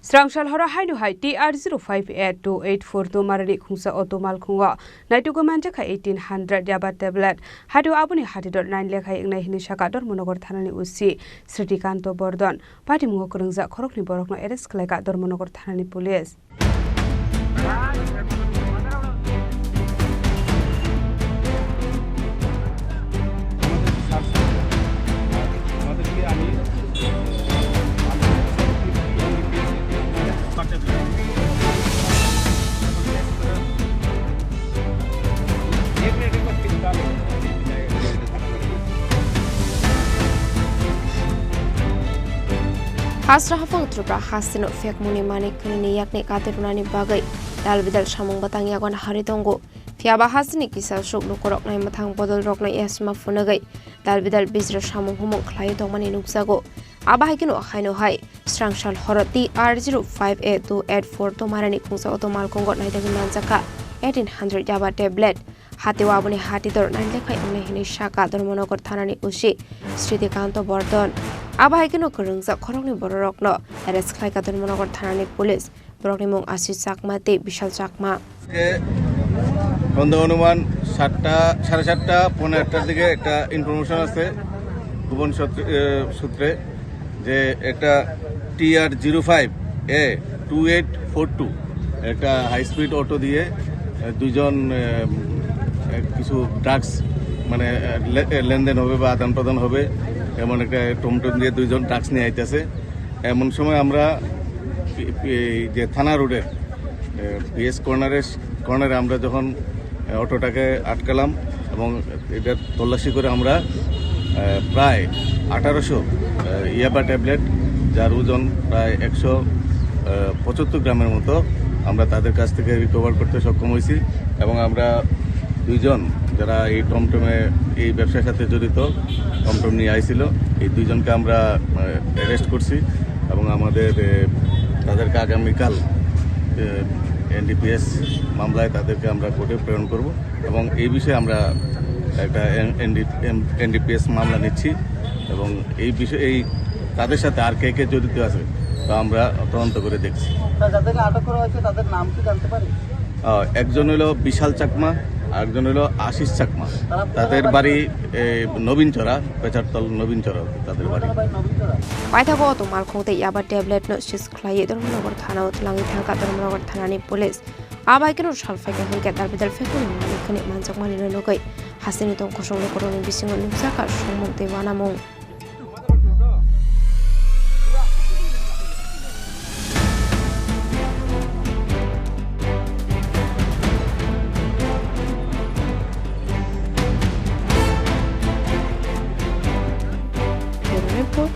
Srangshal hora hainu hai TR0582842 marani khungsa otomal khunga naitugo manja kha 1800 yaba tablet hadu abuni hadidor 9 lekha ingnai hini shakador monogor thanani usi Sritikanto Bordon pati mungo kurungja khorokni borokno arrest khlaika dormonogor thanani police Hasra hafang trubra hasino fek muni manik kuni yakni katerunani bagai dal bidal samung batang yagon haridongo fiaba hasini kisa shok nukorok nai mathang bodol rok nai esma funagai dal bidal bizra samung humong khlai dongmani nuksago aba haikino khaino hai Srangshal horoti R0582842 to marani khungsa otomal kongor nai dagi manjaka 1800 yaba tablet Hatiwa abuni hatidor 9 lekha ingnai hini shaka dormonogor thanani usi Sritikanto Bordon Abaikino kurungja khorokni borokno arrest khlaika dormonogor thanani police borokni mung Ashish Chakma te Bishal Chakma সন্ধ্যা অনুমান 7:30 পৌনে 8টার দিকে একটা information আছে গোপন সূত্রে যে একটা TR05A2842 একটা হাই স্পিড অটো দিয়ে দুইজন কিছু ড্রাগস মানে লেনদেন হবে বা আদান প্রদান হবে এমন একটা টমটম দিয়ে দুইজন ড্রাগস নিয়ে আইতেছে এমন সময় আমরা যে থানা রোডের পিএস কর্নারে আমরা যখন অটোটাকে আটকালাম এবং এটা তল্লাশি করে আমরা প্রায় 1800 ইয়াবা ট্যাবলেট যার ওজন প্রায় 175 গ্রামের মতো আমরা তাদের কাছ থেকে রিকভার করতে সক্ষম হয়েছি এবং আমরা দুইজন যারা এই টমটমে এই ব্যবসার সাথে জড়িত টমটম নিয়ে আইছিল এই দুইজনকে আমরা অ্যারেস্ট করছি এবং তাদেরকে আগামীকাল এনডিপিএস মামলায় তাদেরকে আমরা কোর্টে প্রেরণ করব এবং এই বিষয়ে আমরা একটা এনডিপিএস মামলা নিচ্ছি এবং এই বিষয়ে তাদের সাথে আর কে জড়িত আছে তা আমরা তদন্ত করে দেখছি। যাদেরকে আটক করা হয়েছে তাদের নাম কি জানতে পারি? একজন হলো বিশাল চাকমা আরেকজন হলো আশিস চাকমা তাদের বাড়ি নবীনচরা পেচারতল নবীনচরা তাদের বাড়ি পাইথাগো otomal khongte yaba tablet no sis khlai dormonogor thana utlangi thangka dormonogor thanani police abaikino salfaike hingke darbidal fekuni manikani manjakmani nogai hasini tong khosong koroni bisingo nungsaka somong te wanamong report